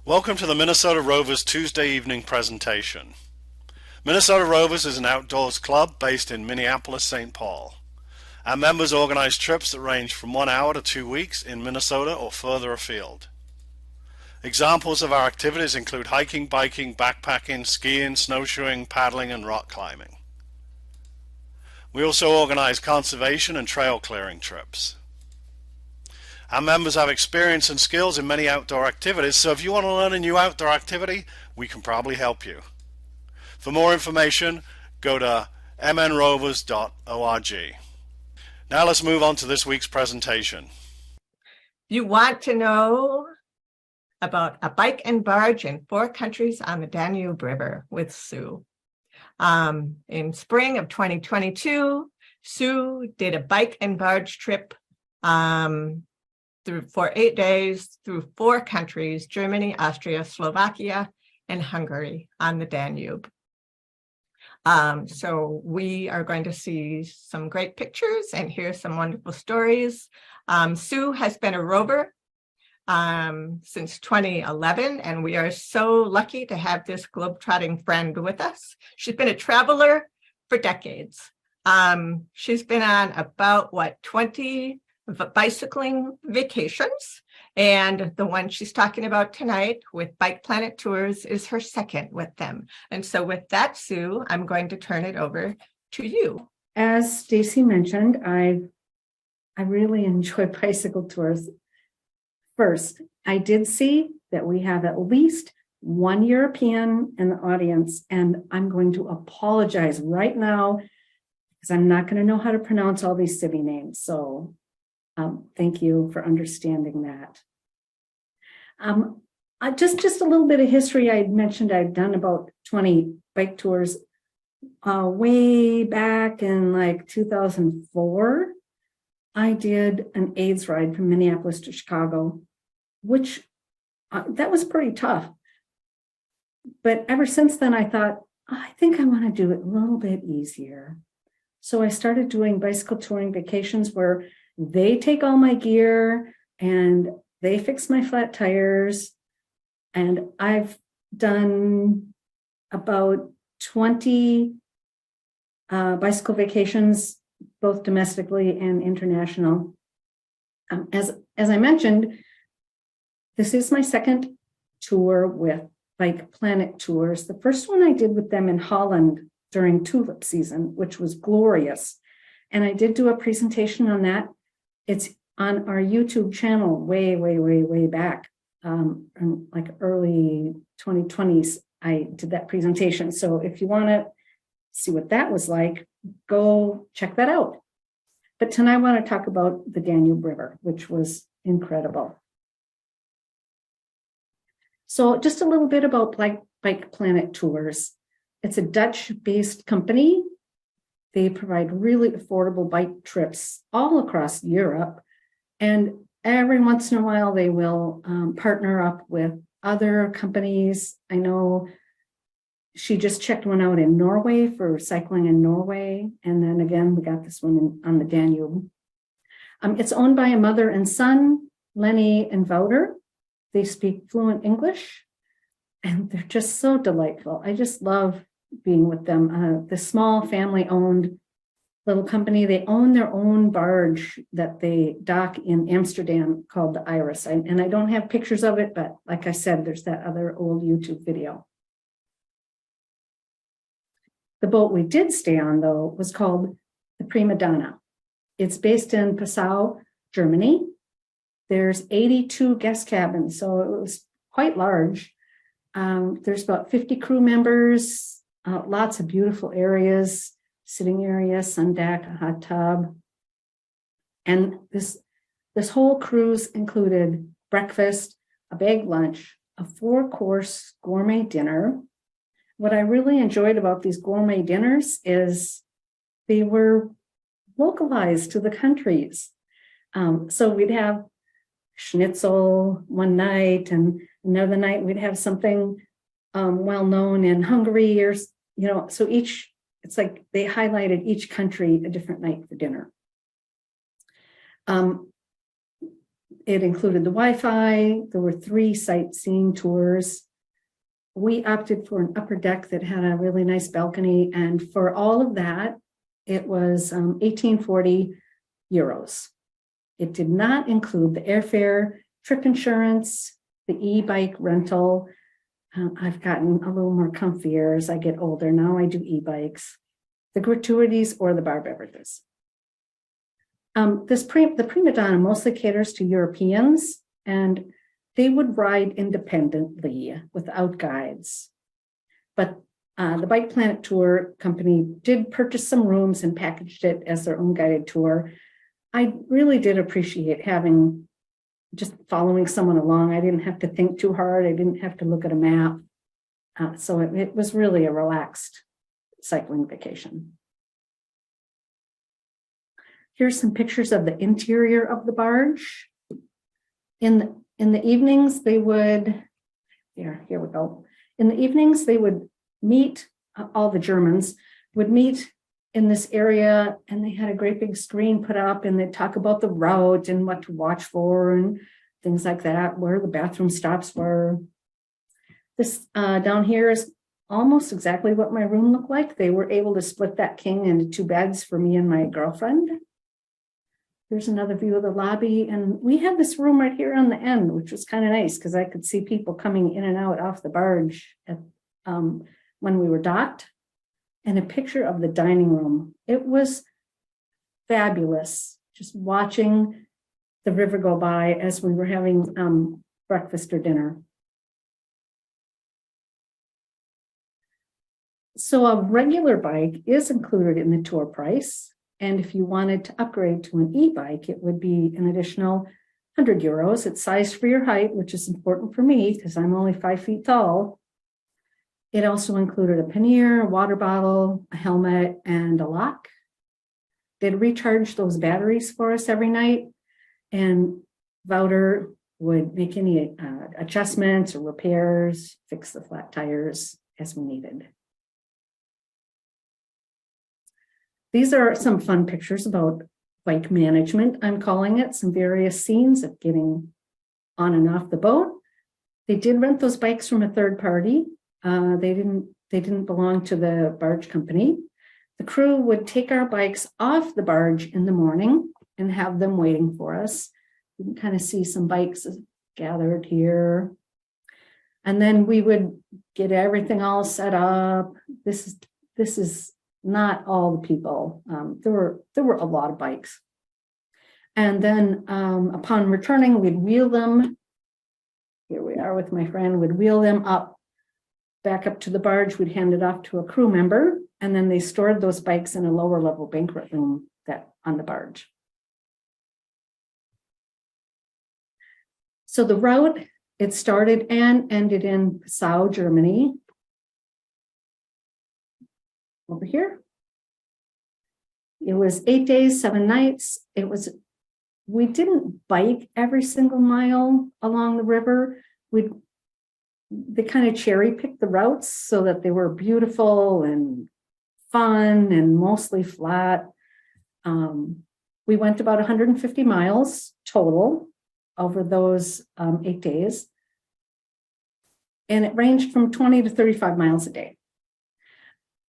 Welcome to the Minnesota Rovers Tuesday evening presentation. Minnesota Rovers is an outdoors club based in Minneapolis, St. Paul. Our members organize trips that range from 1 hour to 2 weeks in Minnesota or further afield. Examples of our activities include hiking, biking, backpacking, skiing, snowshoeing, paddling, and rock climbing. We also organize conservation and trail clearing trips. Our members have experience and skills in many outdoor activities, so if you want to learn a new outdoor activity, we can probably help you. For more information, go to mnrovers.org. Now let's move on to this week's presentation. You want to know about a bike and barge in 4 countries on the Danube River with Sue. In spring of 2022, Sue did a bike and barge trip for 8 days through 4 countries: Germany, Austria, Slovakia, and Hungary on the Danube. So we are going to see some great pictures and hear some wonderful stories. Sue has been a rover since 2011, and we are so lucky to have this globetrotting friend with us. She's been a traveler for decades. She's been on about 20 bicycling vacations, and the one she's talking about tonight with Bike Planet Tours is her second with them. And so with that, Sue, I'm going to turn it over to you. As Stacy mentioned, I really enjoy bicycle tours. First, I did see that we have at least one European in the audience, and I'm going to apologize right now because I'm not going to know how to pronounce all these city names. So thank you for understanding that. Just a little bit of history. I mentioned I've done about 20 bike tours way back in like 2004. I did an AIDS ride from Minneapolis to Chicago, which that was pretty tough. But ever since then, I thought, I think I want to do it a little bit easier. So I started doing bicycle touring vacations where they take all my gear and they fix my flat tires. And I've done about 20 bicycle vacations, both domestically and international. As I mentioned, this is my second tour with Bike Planet Tours. The first one I did with them in Holland during tulip season, which was glorious. And I did do a presentation on that. It's on our YouTube channel way back, in like early 2020s. I did that presentation. So if you want to see what that was like, go check that out. But tonight I want to talk about the Danube River, which was incredible. So just a little bit about Bike Planet Tours. It's a Dutch-based company. They provide really affordable bike trips all across Europe. And every once in a while, they will partner up with other companies. I know she just checked one out in Norway for cycling in Norway. And then again, we got this one on the Danube. It's owned by a mother and son, Lenny and Wouter. They speak fluent English, and they're just so delightful. I just love being with them. The small family-owned little company, they own their own barge that they dock in Amsterdam called the Iris. And I don't have pictures of it, but like I said, there's that other old YouTube video. The boat we did stay on, though, was called the Prima Donna. It's based in Passau, Germany. There's 82 guest cabins, so it was quite large. There's about 50 crew members, lots of beautiful areas, sitting area, sun deck, a hot tub. And this whole cruise included breakfast, a bag lunch, a 4-course gourmet dinner. What I really enjoyed about these gourmet dinners is they were localized to the countries. So we'd have schnitzel one night, and another night we'd have something well known in Hungary, or so it's like they highlighted each country a different night for dinner. It included the Wi-Fi. There were 3 sightseeing tours. We opted for an upper deck that had a really nice balcony. And for all of that, it was 1840 euros. It did not include the airfare, trip insurance, the e-bike rental. I've gotten a little more comfier as I get older. Now I do e-bikes, the gratuities, or the bar beverages. The prima donna mostly caters to Europeans, and they would ride independently without guides. But the Bike Planet Tour company did purchase some rooms and packaged it as their own guided tour. I really did appreciate having just following someone along. I didn't have to think too hard. I didn't have to look at a map. So it was really a relaxed cycling vacation. Here's some pictures of the interior of the barge. In the evenings, they would, here we go. In the evenings, they would meet, all the Germans would meet in this area, and they had a great big screen put up, and they'd talk about the route and what to watch for and things like that, where the bathroom stops were. This down here is almost exactly what my room looked like. They were able to split that king into 2 beds for me and my girlfriend. Here's another view of the lobby. And we had this room right here on the end, which was kind of nice because I could see people coming in and out off the barge when we were docked. And a picture of the dining room. It was fabulous just watching the river go by as we were having breakfast or dinner. So a regular bike is included in the tour price. And if you wanted to upgrade to an e-bike, it would be an additional 100 euros. It's sized for your height, which is important for me because I'm only 5 feet tall. It also included a pannier, a water bottle, a helmet, and a lock. They'd recharge those batteries for us every night, and Wouter would make any adjustments or repairs, fix the flat tires as we needed. These are some fun pictures about bike management, I'm calling it, some various scenes of getting on and off the boat. They did rent those bikes from a third party. They didn't belong to the barge company. The crew would take our bikes off the barge in the morning and have them waiting for us. You can kind of see some bikes gathered here. And then we would get everything all set up. This is not all the people. There were a lot of bikes. And then upon returning, we'd wheel them. Here we are with my friend, would wheel them back up to the barge. We'd hand it off to a crew member, and then they stored those bikes in a lower level banquet room on the barge. So the route, it started and ended in Passau, Germany. Over here. It was 8 days, 7 nights. We didn't bike every single mile along the river. They kind of cherry picked the routes so that they were beautiful and fun and mostly flat. We went about 150 miles total over those 8 days. And it ranged from 20 to 35 miles a day.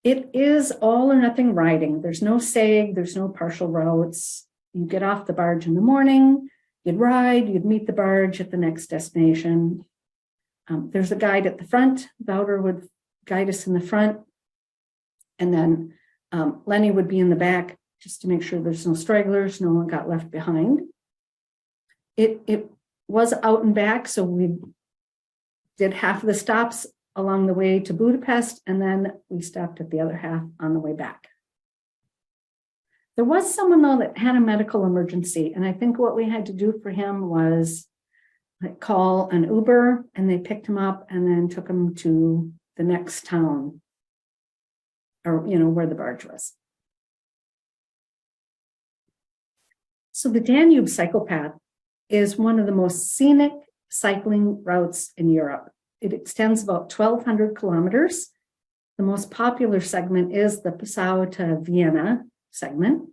It is all or nothing riding. There's no sag, there's no partial routes. You get off the barge in the morning, you'd ride, you'd meet the barge at the next destination. There's a guide at the front. Wouter would guide us in the front. And then Lenny would be in the back just to make sure there's no stragglers, no one got left behind. It was out and back, so we did half of the stops along the way to Budapest, and then we stopped at the other half on the way back. There was someone, though, that had a medical emergency, and I think what we had to do for him was call an Uber, and they picked him up and then took him to the next town, or where the barge was. So the Danube cycle path is one of the most scenic cycling routes in Europe. It extends about 1,200 kilometers. The most popular segment is the Passau to Vienna segment.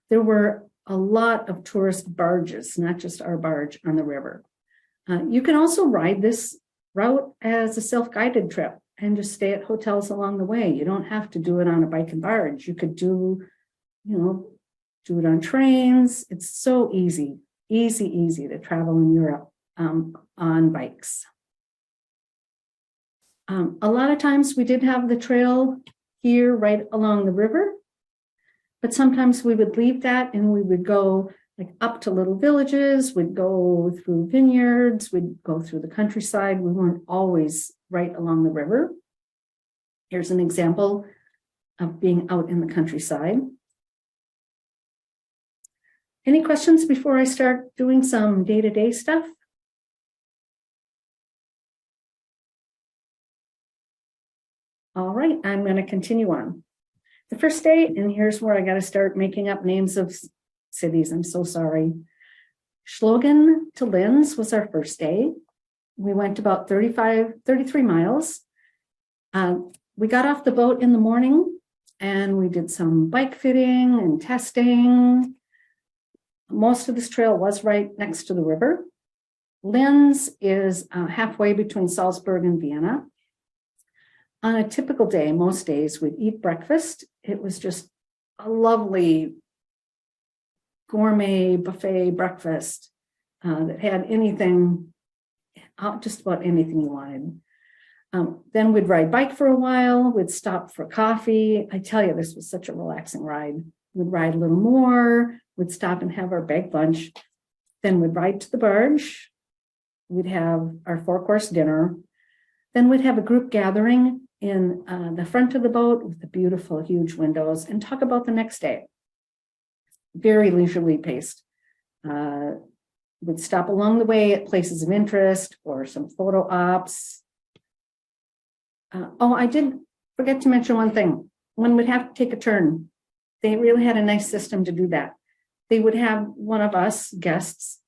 There were a lot of tourist barges, not just our barge on the river. You can also ride this route as a self-guided trip and just stay at hotels along the way. You don't have to do it on a bike and barge. You could do it on trains. It's so easy to travel in Europe on bikes. A lot of times we did have the trail here right along the river, but sometimes we would leave that and we would go like up to little villages, we'd go through vineyards, we'd go through the countryside. We weren't always right along the river. Here's an example of being out in the countryside. Any questions before I start doing some day-to-day stuff? All right, I'm going to continue on. The first day, and here's where I got to start making up names of cities. I'm so sorry. Slogan to Linz was our first day. We went about 33 miles. We got off the boat in the morning and we did some bike fitting and testing. Most of this trail was right next to the river. Linz is halfway between Salzburg and Vienna. On a typical day, most days, we'd eat breakfast. It was just a lovely gourmet buffet breakfast that had anything, just about anything you wanted. Then we'd ride bike for a while. We'd stop for coffee. I tell you, this was such a relaxing ride. We'd ride a little more. We'd stop and have our bag lunch. Then we'd ride to the barge. We'd have our 4-course dinner. Then we'd have a group gathering in the front of the boat with the beautiful, huge windows and talk about the next day. Very leisurely paced. We'd stop along the way at places of interest or some photo ops. I did forget to mention one thing. One would have to take a turn. They really had a nice system to do that. They would have one of us guests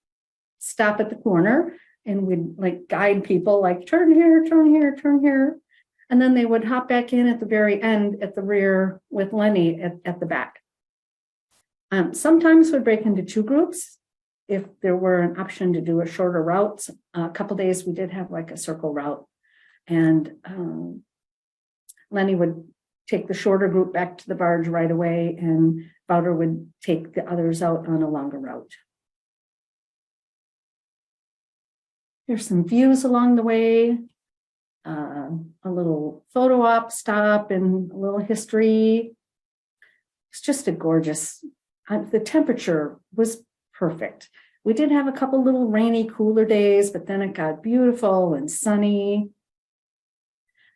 stop at the corner and we'd like guide people like turn here, turn here, turn here. And then they would hop back in at the very end at the rear with Lenny at the back. Sometimes we'd break into 2 groups if there were an option to do a shorter route. A couple days we did have like a circle route, and Lenny would take the shorter group back to the barge right away, and Wouter would take the others out on a longer route. Here's some views along the way. A little photo op stop and a little history. It's just a gorgeous, the temperature was perfect. We did have a couple little rainy, cooler days, but then it got beautiful and sunny.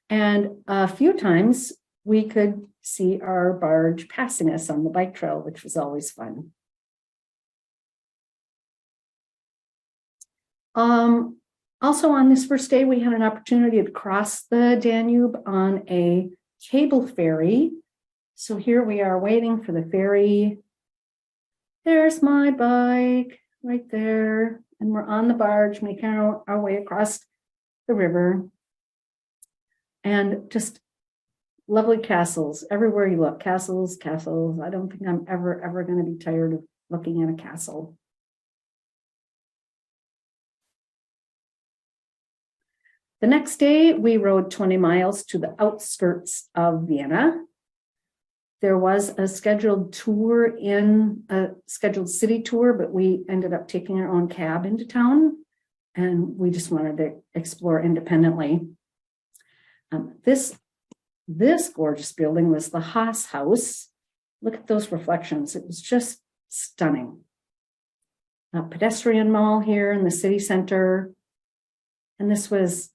And a few times we could see our barge passing us on the bike trail, which was always fun. Also on this first day, we had an opportunity to cross the Danube on a cable ferry. So here we are waiting for the ferry. There's my bike right there. And we're on the barge making our way across the river. And just lovely castles everywhere you look. Castles, castles. I don't think I'm ever going to be tired of looking at a castle. The next day, we rode 20 miles to the outskirts of Vienna. There was a scheduled tour a scheduled city tour, but we ended up taking our own cab into town, and we just wanted to explore independently. This gorgeous building was the Haas House. Look at those reflections. It was just stunning. A pedestrian mall here in the city center. And this was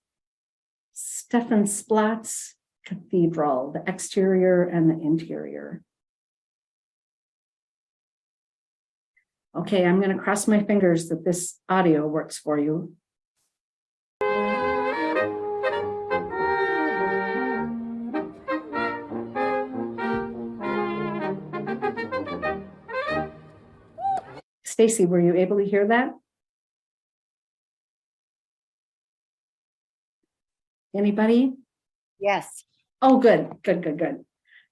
Stephansplatz Cathedral, the exterior and the interior. Okay, I'm going to cross my fingers that this audio works for you. Stacy, were you able to hear that? Anybody? Yes. Oh, good.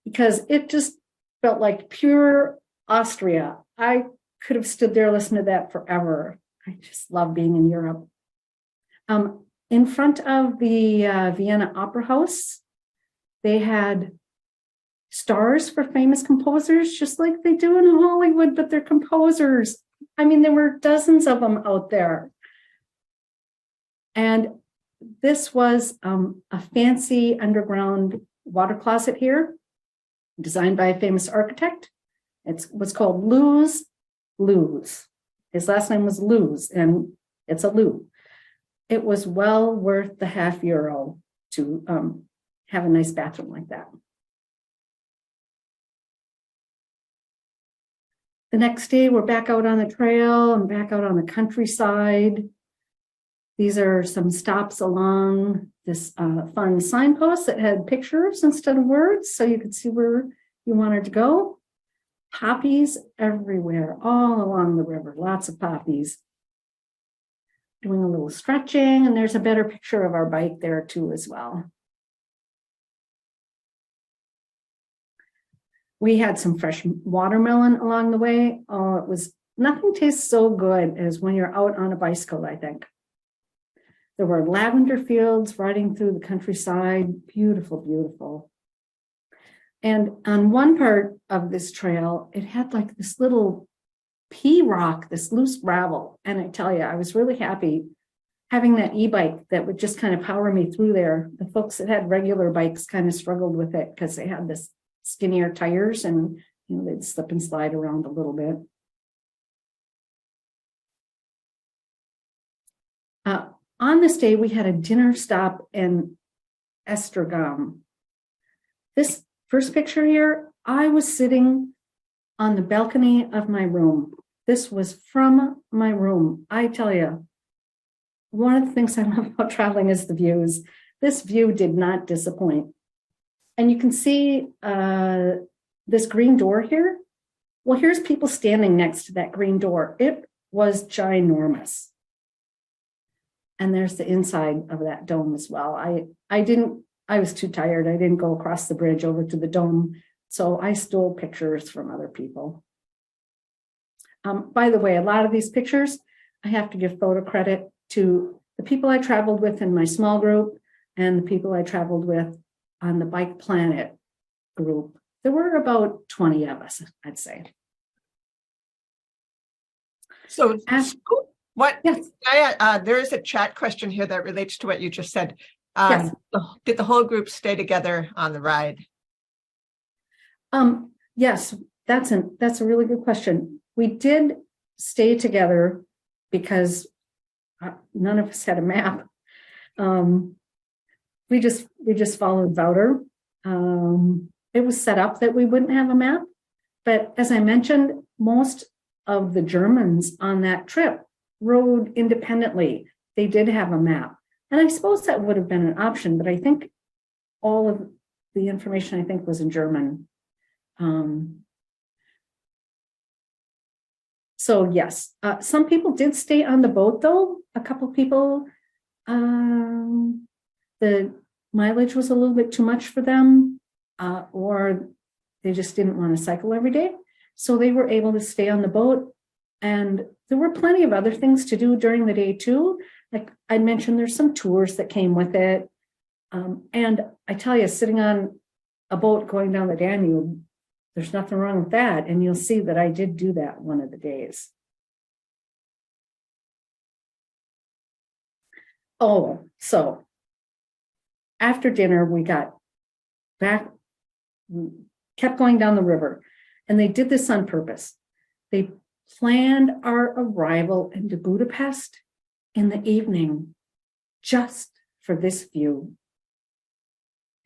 Because it just felt like pure Austria. I could have stood there listening to that forever. I just love being in Europe. In front of the Vienna Opera House, they had stars for famous composers, just like they do in Hollywood, but they're composers. I mean, there were dozens of them out there. And this was a fancy underground water closet here, designed by a famous architect. It was called Lou's. His last name was Lou's, and it's a Lou. It was well worth the €0.50 to have a nice bathroom like that. The next day, we're back out on the trail and back out on the countryside. These are some stops along this fun signpost that had pictures instead of words, so you could see where you wanted to go. Poppies everywhere, all along the river, lots of poppies. Doing a little stretching, and there's a better picture of our bike there too as well. We had some fresh watermelon along the way. Oh, it was, nothing tastes so good as when you're out on a bicycle, I think. There were lavender fields riding through the countryside. Beautiful, beautiful. And on one part of this trail, it had like this little pea rock, this loose gravel. And I tell you, I was really happy having that e-bike that would just kind of power me through there. The folks that had regular bikes kind of struggled with it because they had this skinnier tires and they'd slip and slide around a little bit. On this day, we had a dinner stop in Esztergom. This first picture here, I was sitting on the balcony of my room. This was from my room. I tell you, one of the things I love about traveling is the views. This view did not disappoint. And you can see this green door here. Well, here's people standing next to that green door. It was ginormous. And there's the inside of that dome as well. I was too tired. I didn't go across the bridge over to the dome. So I stole pictures from other people. By the way, a lot of these pictures, I have to give photo credit to the people I traveled with in my small group and the people I traveled with on the Bike Planet group. There were about 20 of us, I'd say. So what? Yes. There is a chat question here that relates to what you just said. Yes. Did the whole group stay together on the ride? Yes, that's a really good question. We did stay together because none of us had a map. We just followed Wouter. It was set up that we wouldn't have a map, but as I mentioned, most of the Germans on that trip rode independently. They did have a map, and I suppose that would have been an option, but I think all of the information I think was in German. So yes, some people did stay on the boat though. A couple of people, the mileage was a little bit too much for them, or they just didn't want to cycle every day. So they were able to stay on the boat, and there were plenty of other things to do during the day too. Like I mentioned, there's some tours that came with it. And I tell you, sitting on a boat going down the Danube, there's nothing wrong with that. And you'll see that I did do that one of the days. Oh, so after dinner, we got back, kept going down the river, and they did this on purpose. They planned our arrival into Budapest in the evening just for this view.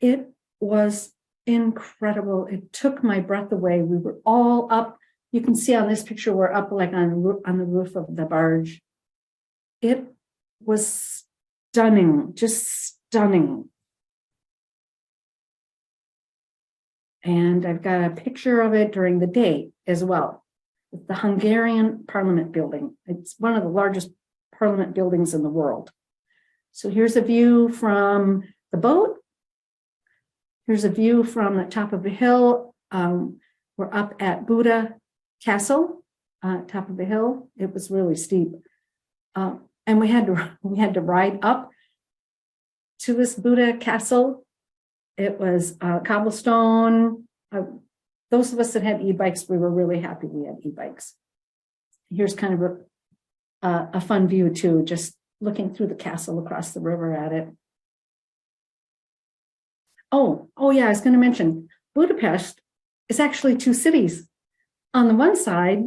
It was incredible. It took my breath away. We were all up. You can see on this picture, we're up like on the roof of the barge. It was stunning, just stunning. And I've got a picture of it during the day as well. It's the Hungarian Parliament building. It's one of the largest Parliament buildings in the world. So here's a view from the boat. Here's a view from the top of a hill. We're up at Buda Castle. top of the hill. It was really steep. And we had to ride up to this Buddha castle. It was cobblestone. Those of us that had e-bikes, we were really happy we had e-bikes. Here's kind of a fun view too, just looking through the castle across the river at it. Oh yeah, I was going to mention Budapest is actually two cities. On the one side,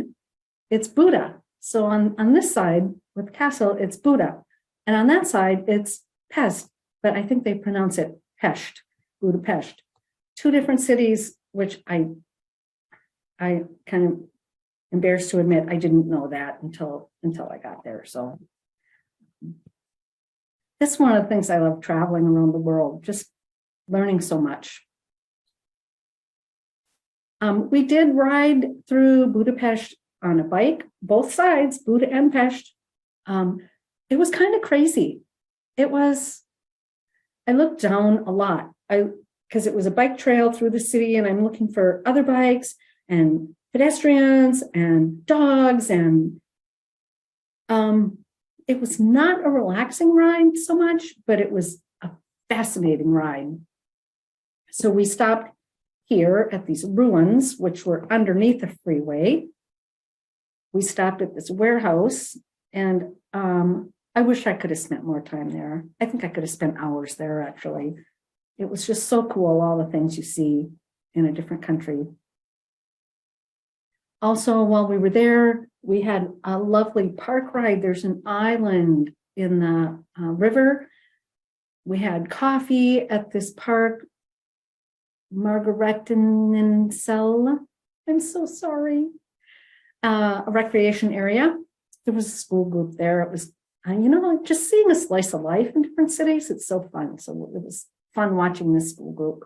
it's Buda. So on this side with the castle, it's Buda. And on that side, it's Pest. But I think they pronounce it Pest, Budapest. Two different cities, which I kind of embarrassed to admit I didn't know that until I got there. So that's one of the things I love traveling around the world, just learning so much. We did ride through Budapest on a bike, both sides, Buda and Pest. It was kind of crazy. I looked down a lot because it was a bike trail through the city, and I'm looking for other bikes and pedestrians and dogs, and it was not a relaxing ride so much, but it was a fascinating ride. So we stopped here at these ruins, which were underneath the freeway. We stopped at this warehouse, and I wish I could have spent more time there. I think I could have spent hours there, actually. It was just so cool, all the things you see in a different country. Also, while we were there, we had a lovely park ride. There's an island in the river. We had coffee at this park, Margareteninsel. I'm so sorry. A recreation area. There was a school group there. It was, just seeing a slice of life in different cities. It's so fun. So it was fun watching this school group.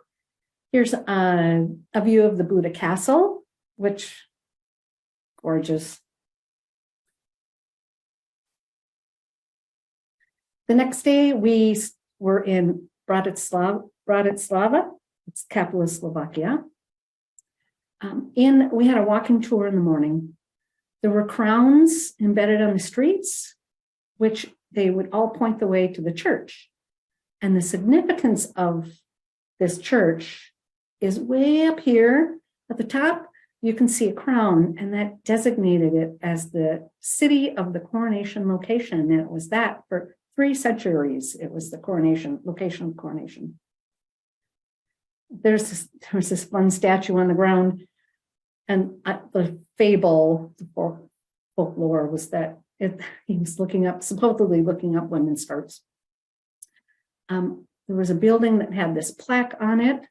Here's a view of the Buda Castle, which gorgeous. The next day we were in Bratislava. It's capital of Slovakia. We had a walking tour in the morning. There were crowns embedded on the streets, which they would all point the way to the church. And the significance of this church is way up here at the top. You can see a crown, and that designated it as the city of the coronation location. And it was that for 3 centuries. It was the location of coronation. There was this fun statue on the ground, and the fable, the folklore was that he was supposedly looking up women's skirts. There was a building that had this plaque on it,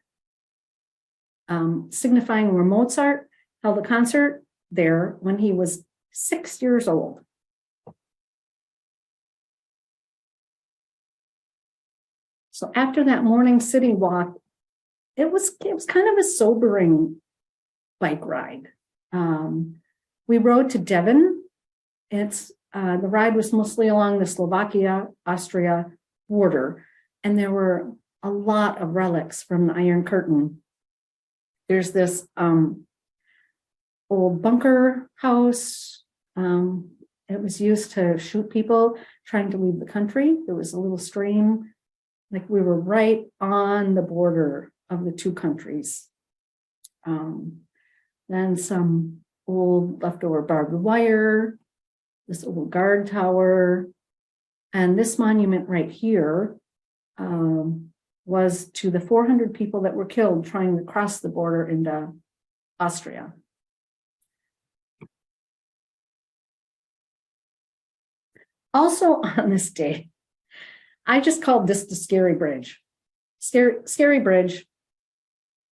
signifying where Mozart held a concert there when he was 6 years old. So after that morning city walk, it was kind of a sobering bike ride. We rode to Devon. The ride was mostly along the Slovakia-Austria border, and there were a lot of relics from the Iron Curtain. There's this old bunker house. It was used to shoot people trying to leave the country. There was a little stream. Like, we were right on the border of the two countries. Then some old leftover barbed wire, this old guard tower, and this monument right here was to the 400 people that were killed trying to cross the border into Austria. Also on this day, I just called this the Scary Bridge. Scary Bridge.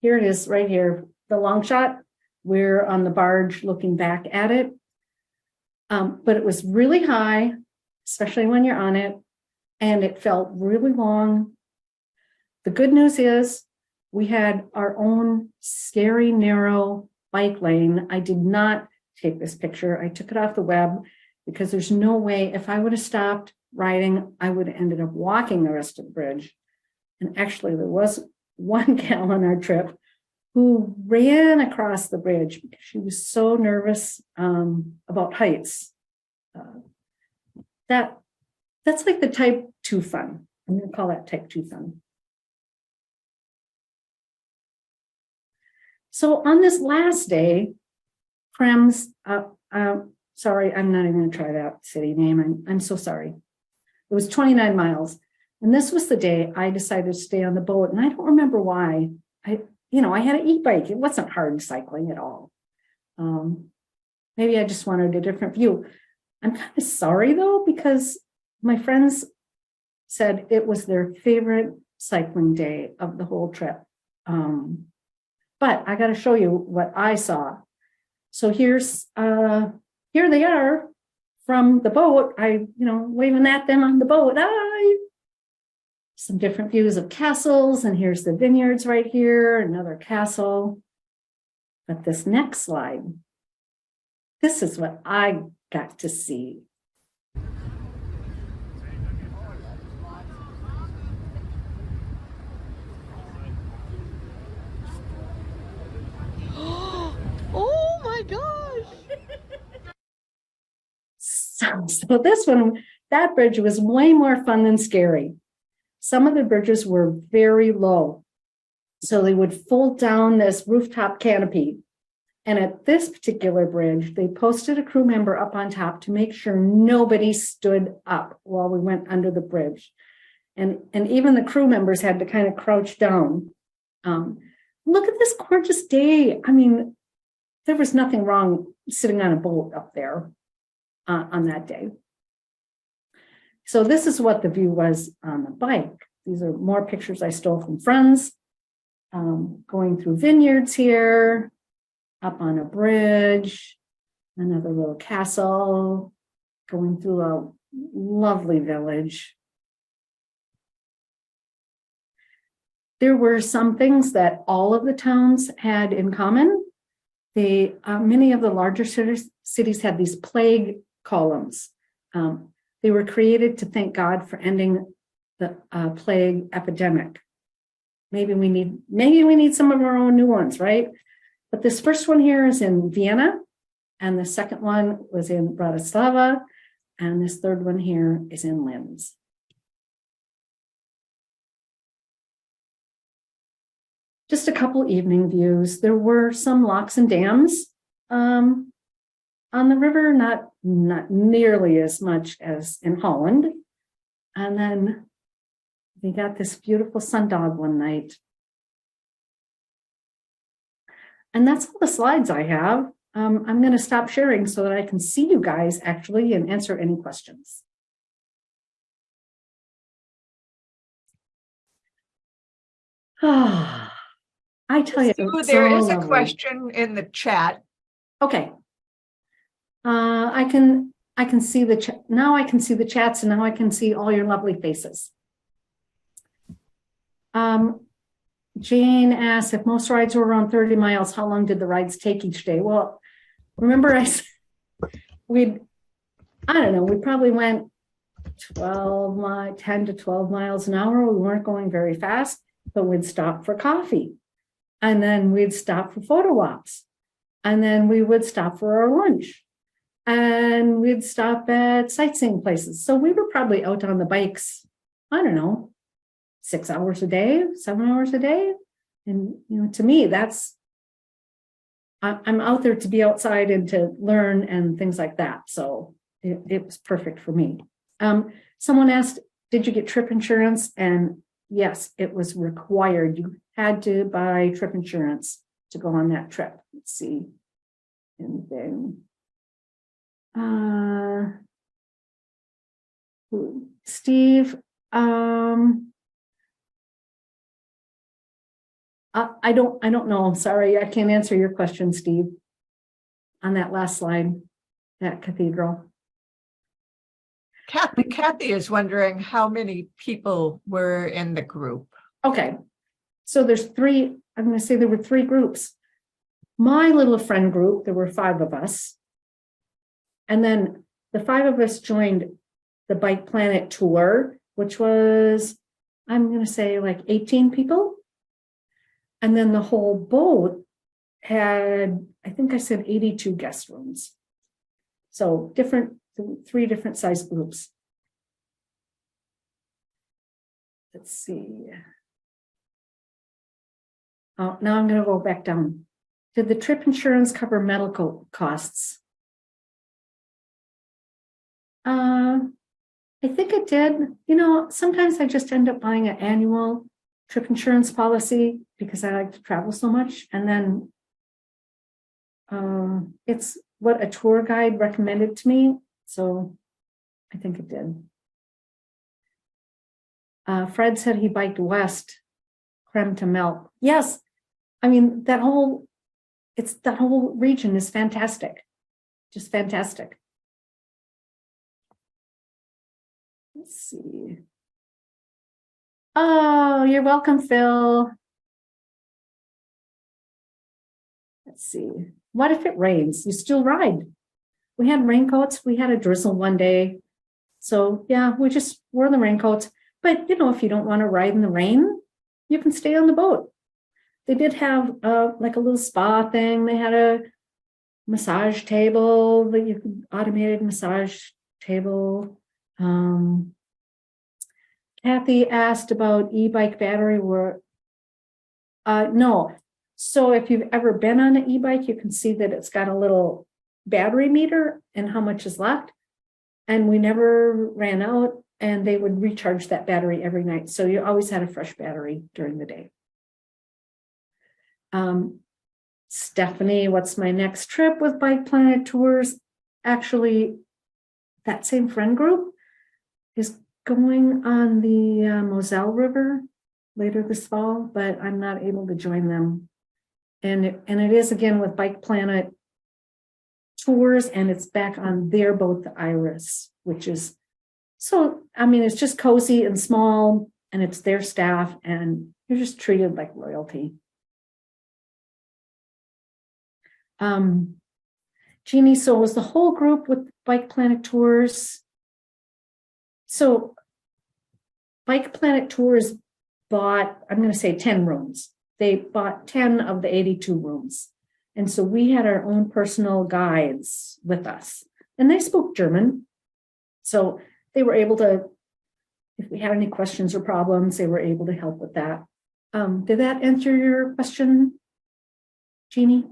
Here it is right here, the long shot. We're on the barge looking back at it. But it was really high, especially when you're on it, and it felt really long. The good news is we had our own scary, narrow bike lane. I did not take this picture. I took it off the web because there's no way, if I would have stopped riding, I would have ended up walking the rest of the bridge. And actually, there was one gal on our trip who ran across the bridge because she was so nervous about heights. That's like the type 2 fun. I'm going to call that type 2 fun. So on this last day, Krems, sorry, I'm not even going to try that city name. I'm so sorry. It was 29 miles. And this was the day I decided to stay on the boat. And I don't remember why. I had an e-bike. It wasn't hard cycling at all. Maybe I just wanted a different view. I'm kind of sorry though, because my friends said it was their favorite cycling day of the whole trip. But I got to show you what I saw. So here they are from the boat. Waving at them on the boat. Some different views of castles, and here's the vineyards right here, another castle. But this next slide, this is what I got to see. Oh my gosh! So this one, that bridge was way more fun than scary. Some of the bridges were very low, so they would fold down this rooftop canopy. And at this particular bridge, they posted a crew member up on top to make sure nobody stood up while we went under the bridge. And even the crew members had to kind of crouch down. Look at this gorgeous day. I mean, there was nothing wrong sitting on a boat up there on that day. So this is what the view was on the bike. These are more pictures I stole from friends. Going through vineyards here, up on a bridge, another little castle, going through a lovely village. There were some things that all of the towns had in common. Many of the larger cities had these plague columns. They were created to thank God for ending the plague epidemic. Maybe we need some of our own new ones, right? But this first one here is in Vienna, and the second one was in Bratislava, and this third one here is in Linz. Just a couple evening views. There were some locks and dams on the river, not nearly as much as in Holland. And then we got this beautiful sundog one night. And that's all the slides I have. I'm going to stop sharing so that I can see you guys actually and answer any questions. I tell you, Sue, there is a question in the chat. Okay. I can see the chat now. I can see the chats, and now I can see all your lovely faces. Jane asked if most rides were around 30 miles, how long did the rides take each day? Well, remember I said we probably went 10 to 12 miles an hour. We weren't going very fast, but we'd stop for coffee, and then we'd stop for photo ops, and then we would stop for our lunch, and we'd stop at sightseeing places. So we were probably out on the bikes, I don't know, 6 hours a day, 7 hours a day. And, to me, I'm out there to be outside and to learn and things like that. So it was perfect for me. Someone asked, did you get trip insurance? And yes, it was required. You had to buy trip insurance to go on that trip. Let's see. Anything. Steve, I don't know. I'm sorry. I can't answer your question, Steve, on that last slide, that cathedral. Kathy is wondering how many people were in the group. Okay. So there's three, I'm going to say there were three groups. My little friend group, there were 5 of us. And then the 5 of us joined the Bike Planet tour, which was, I'm going to say like 18 people. And then the whole boat had, I think I said 82 guest rooms. So three different size groups. Let's see. Oh, now I'm going to go back down. Did the trip insurance cover medical costs? I think it did. You know, sometimes I just end up buying an annual trip insurance policy because I like to travel so much. And then it's what a tour guide recommended to me. So I think it did. Fred said he biked west, creme to melt. Yes. I mean, that whole region is fantastic. Just fantastic. Let's see. Oh, you're welcome, Phil. Let's see. What if it rains? You still ride. We had raincoats. We had a drizzle one day. So yeah, we just wore the raincoats. But you know, if you don't want to ride in the rain, you can stay on the boat. They did have like a little spa thing. They had a massage table, that you could automated massage table. Kathy asked about e-bike battery. No. So if you've ever been on an e-bike, you can see that it's got a little battery meter and how much is left. And we never ran out, and they would recharge that battery every night. So you always had a fresh battery during the day. Stephanie, what's my next trip with Bike Planet Tours? Actually, that same friend group is going on the Moselle River later this fall, but I'm not able to join them. And it is again with Bike Planet Tours, and it's back on their boat, the Iris, which is, so, I mean, it's just cozy and small, and it's their staff, and you're just treated like royalty. Jeannie, so was the whole group with Bike Planet Tours? So Bike Planet Tours bought, I'm going to say 10 rooms. They bought 10 of the 82 rooms. And so we had our own personal guides with us, and they spoke German. So they were able to, if we had any questions or problems, they were able to help with that. Did that answer your question, Jeannie?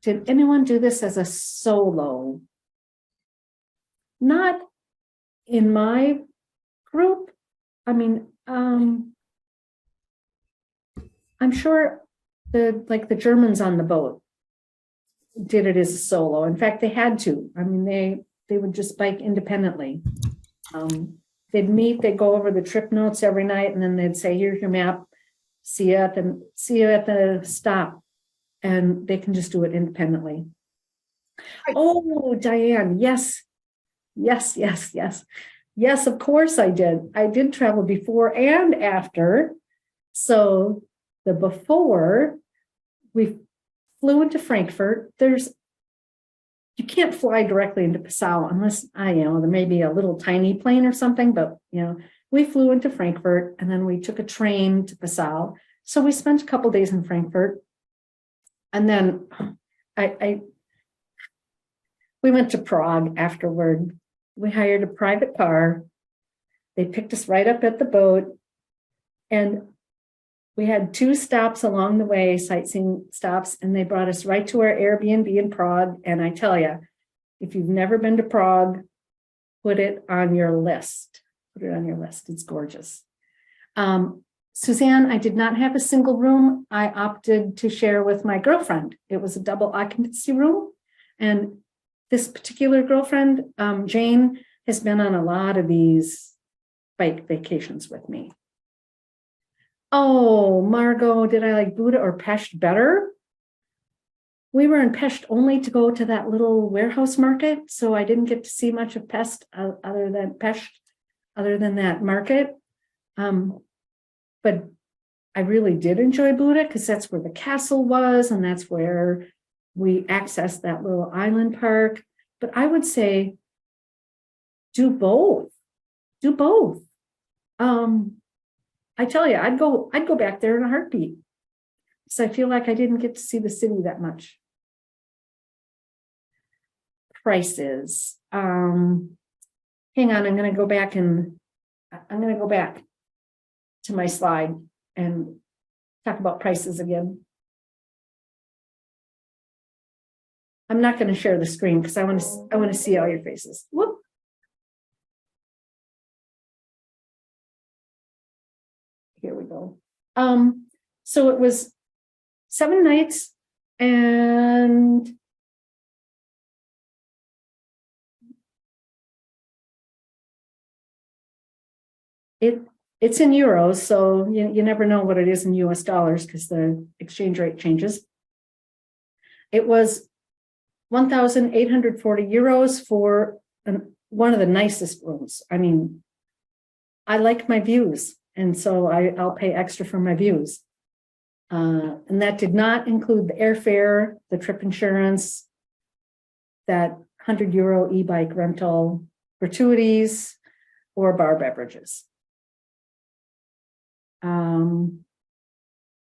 Did anyone do this as a solo? Not in my group. I mean, I'm sure the Germans on the boat did it as a solo. In fact, they had to. I mean, they would just bike independently. They'd meet, they'd go over the trip notes every night, and then they'd say, "Here's your map. See you at the stop." And they can just do it independently. Oh, Diane, yes. Yes, of course I did. I did travel before and after. So the before, we flew into Frankfurt. You can't fly directly into Passau unless, there may be a little tiny plane or something, but, we flew into Frankfurt, and then we took a train to Passau. So we spent a couple days in Frankfurt. And then we went to Prague afterward. We hired a private car. They picked us right up at the boat. And we had 2 stops along the way, sightseeing stops, and they brought us right to our Airbnb in Prague. And I tell you, if you've never been to Prague, put it on your list. Put it on your list. It's gorgeous. Suzanne, I did not have a single room. I opted to share with my girlfriend. It was a double occupancy room. And this particular girlfriend, Jane, has been on a lot of these bike vacations with me. Oh, Margot, did I like Buda or Pest better? We were in Pest only to go to that little warehouse market. So I didn't get to see much of Pest other than that market. But I really did enjoy Buda because that's where the castle was, and that's where we accessed that little island park. But I would say do both. Do both. I tell you, I'd go back there in a heartbeat. So I feel like I didn't get to see the city that much. Prices. Hang on, I'm going to go back to my slide and talk about prices again. I'm not going to share the screen because I want to see all your faces. Whoop. Here we go. So it was 7 nights and it's in euros, so you never know what it is in US dollars because the exchange rate changes. It was 1,840 euros for one of the nicest rooms. I mean, I like my views, and so I'll pay extra for my views. And that did not include the airfare, the trip insurance, that €100 e-bike rental, gratuities, or bar beverages.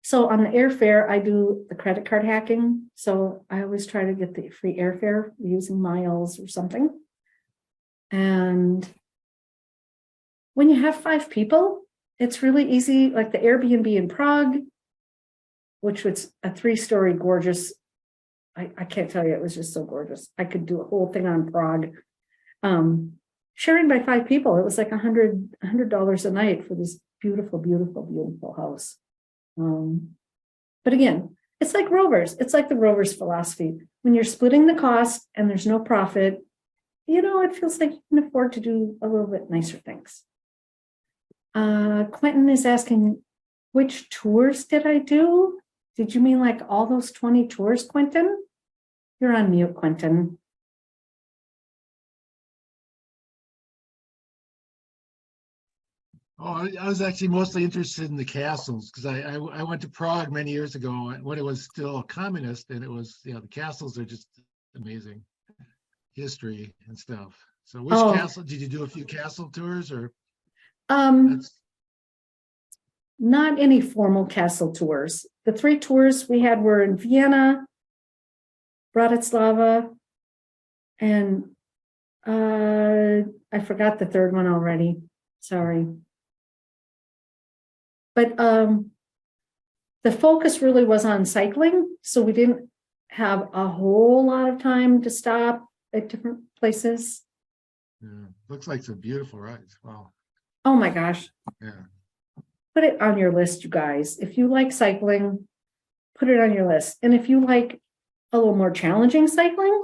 So on the airfare, I do the credit card hacking. So I always try to get the free airfare using miles or something. And when you have 5 people, it's really easy. Like the Airbnb in Prague, which was a 3-story gorgeous. I can't tell you, it was just so gorgeous. I could do a whole thing on Prague. Sharing by 5 people, it was like $100 a night for this beautiful, beautiful, beautiful house. But again, it's like Rovers. It's like the Rovers philosophy. When you're splitting the cost and there's no profit, it feels like you can afford to do a little bit nicer things. Quentin is asking, which tours did I do? Did you mean like all those 20 tours, Quentin? You're on mute, Quentin. Oh, I was actually mostly interested in the castles because I went to Prague many years ago when it was still communist, and it was, the castles are just amazing history and stuff. So which castle did you do? A few castle tours or? Not any formal castle tours. The 3 tours we had were in Vienna, Bratislava, and I forgot the third one already. Sorry. But the focus really was on cycling, so we didn't have a whole lot of time to stop at different places. Yeah, looks like some beautiful rides. Wow. Oh my gosh. Yeah. Put it on your list, you guys. If you like cycling, put it on your list. And if you like a little more challenging cycling,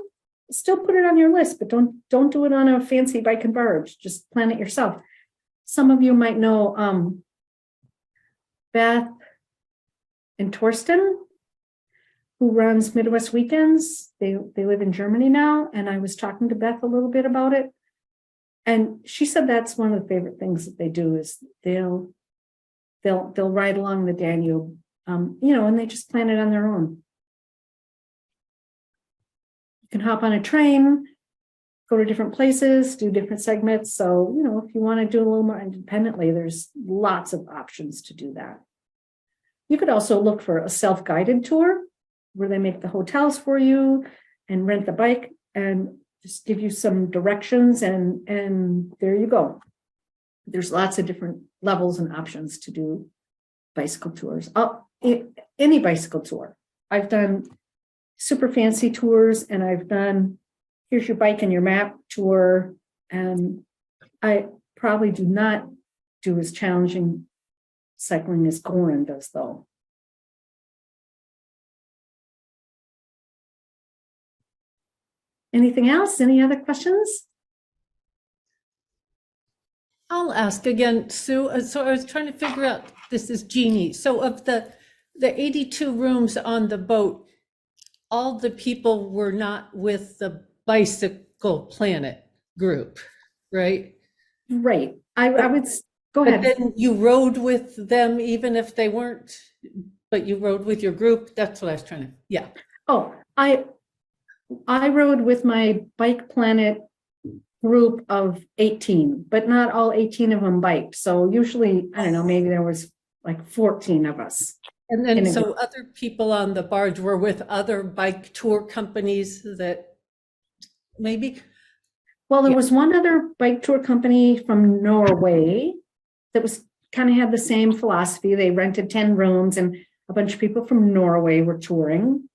still put it on your list, but don't do it on a fancy bike and barge. Just plan it yourself. Some of you might know Beth and Torsten, who runs Midwest Weekends. They live in Germany now, and I was talking to Beth a little bit about it. And she said that's one of the favorite things that they do is they'll ride along the Danube, and they just plan it on their own. You can hop on a train, go to different places, do different segments. So, if you want to do a little more independently, there's lots of options to do that. You could also look for a self-guided tour where they make the hotels for you and rent the bike and just give you some directions, and there you go. There's lots of different levels and options to do bicycle tours. Any bicycle tour. I've done super fancy tours, and I've done here's your bike and your map tour. And I probably do not do as challenging cycling as Corin does, though. Anything else? Any other questions? I'll ask again, Sue. So I was trying to figure out, this is Jeannie. So of the 82 rooms on the boat, all the people were not with the Bicycle Planet group, right? Right. I would go ahead. But then you rode with them even if they weren't, but you rode with your group. That's what I was trying to, yeah. Oh, I rode with my Bike Planet group of 18, but not all 18 of them biked. So usually, I don't know, maybe there was like 14 of us. And in then a so group. other people on the barge were with other bike tour companies that maybe, Well, there Yeah. was one other bike tour company from Norway that was kind of had the same philosophy. They rented 10 rooms and a bunch of people from Norway were touring.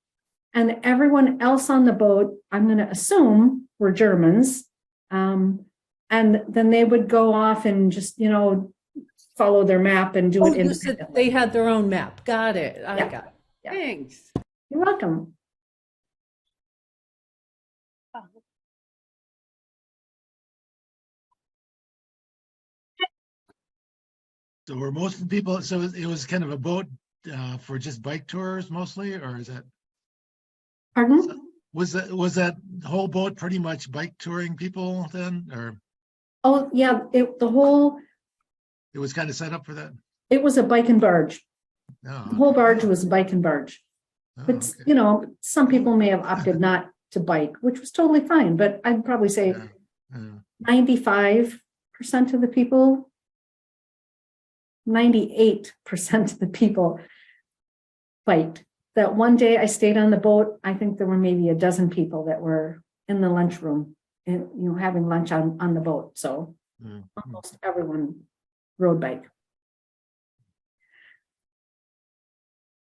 And everyone else on the boat, I'm going to assume, were Germans. And then they would go off and just, follow their map and do oh, it you said independently. they had their own map. Got it. I Yeah. got it. Yeah. Thanks. You're welcome. So were most of the people, so it was kind of a boat for just bike tours mostly, or is that, Pardon? was that whole boat pretty much bike touring people then, or Oh, yeah, it was kind of set up for that? it was a bike and barge. Oh, The whole barge was a bike and barge. oh, But, okay. some people may have opted not to bike, which was totally fine, but I'd probably say Yeah, yeah. 95% of the people, 98% of the people biked. That one day I stayed on the boat, I think there were maybe a dozen people that were in the lunchroom and, having lunch on the boat. So Mm, mm. almost everyone rode bike.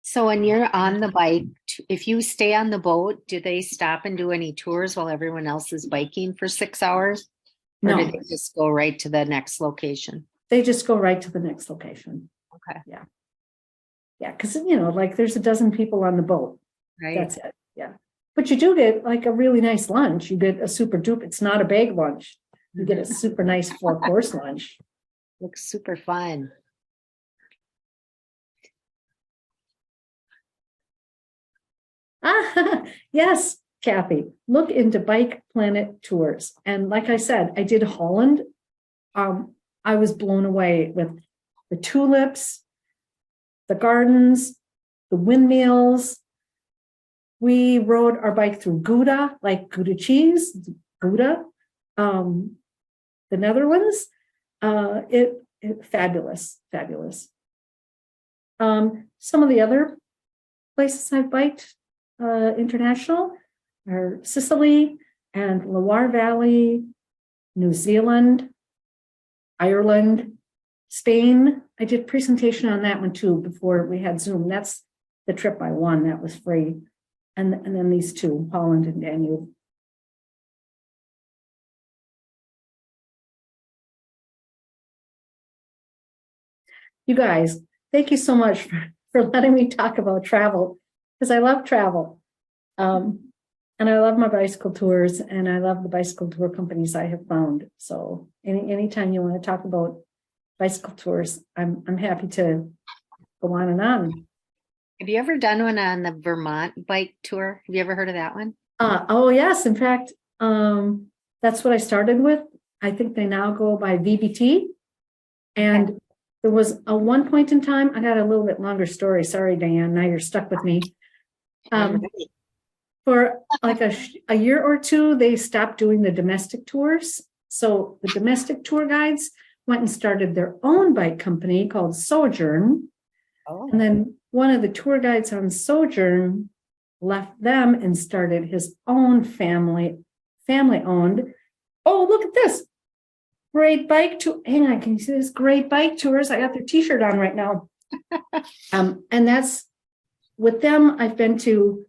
So when you're on the bike, if you stay on the boat, do they stop and do any tours while everyone else is biking for 6 hours? Or do No, they just go right to the next location? they just go right to the next location. Okay. Yeah, because, like there's a dozen people on the boat. Right? That's it. Yeah. But you do get like a really nice lunch. You get a super duper, it's not a bag lunch. You get a super nice 4-course lunch. Looks super fun. Ah, yes, Kathy, look into Bike Planet tours. And like I said, I did Holland. I was blown away with the tulips, the gardens, the windmills. We rode our bike through Gouda, like Gouda cheese, Gouda, the Netherlands. It fabulous, fabulous. Some of the other places I've biked international are Sicily and Loire Valley, New Zealand, Ireland, Spain. I did presentation on that one too before we had Zoom. That's the trip I won. That was free. And then these two, Holland and Danube. You guys, thank you so much for letting me talk about travel, because I love travel. And I love my bicycle tours, and I love the bicycle tour companies I have found. So anytime you want to talk about bicycle tours, I'm happy to go on and on. Have you ever done one on the Vermont bike tour? Have you ever heard of that one? Oh yes, in fact, that's what I started with. I think they now go by VBT. And there was a one point in time, I got a little bit longer story. Sorry, Diane, now you're stuck with me. For like a year or two, they stopped doing the domestic tours. So the domestic tour guides went and started their own bike company called Sojourn. Oh. And then one of the tour guides on Sojourn left them and started his own family owned. Oh, look at this. Great bike tour. Hang on, can you see this? Great bike tours. I got their t-shirt on right now. And that's with them. I've been to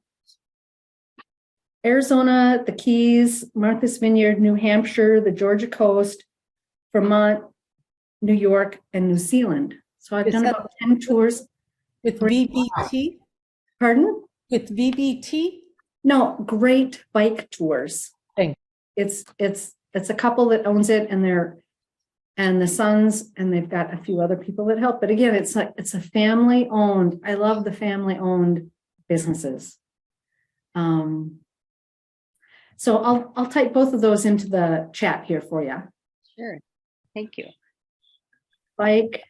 Arizona, the Keys, Martha's Vineyard, New Hampshire, the Georgia coast, Vermont, New York, and New Zealand. So I've Is done that about 10 tours. with Great. VBT? Pardon? With VBT? No, Great Bike Tours. Thank It's a couple that owns it, and the sons, and they've got a few other people that help. But again, it's a family owned. I love the family owned businesses. So I'll type both of those into the chat here for you. Sure. Thank you. Bike.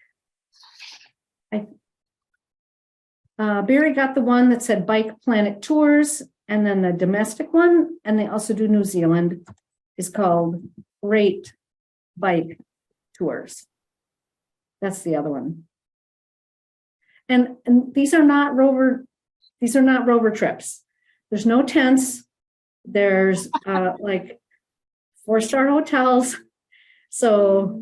Barry got the one that said Bike Planet Tours, and then the domestic one, and they also do New Zealand, is called Great Bike Tours. That's the other one. And these are not Rover trips. There's no tents. There's like 4-star hotels. So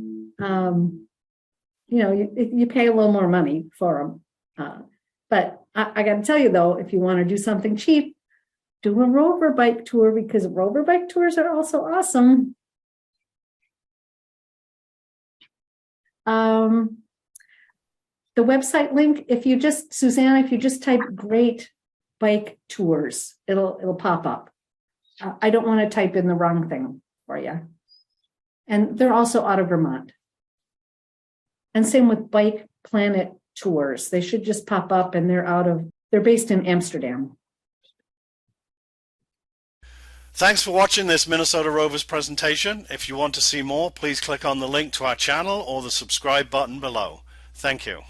you pay a little more money for them. But I got to tell you though, if you want to do something cheap, do a Rover bike tour, because Rover bike tours are also awesome. The website link, Susanna, if you just type Great Bike Tours, it'll pop up. I don't want to type in the wrong thing for you. And they're also out of Vermont. And same with Bike Planet Tours. They should just pop up, and they're based in Amsterdam. Thanks for watching this Minnesota Rovers presentation. If you want to see more, please click on the link to our channel or the subscribe button below. Thank you.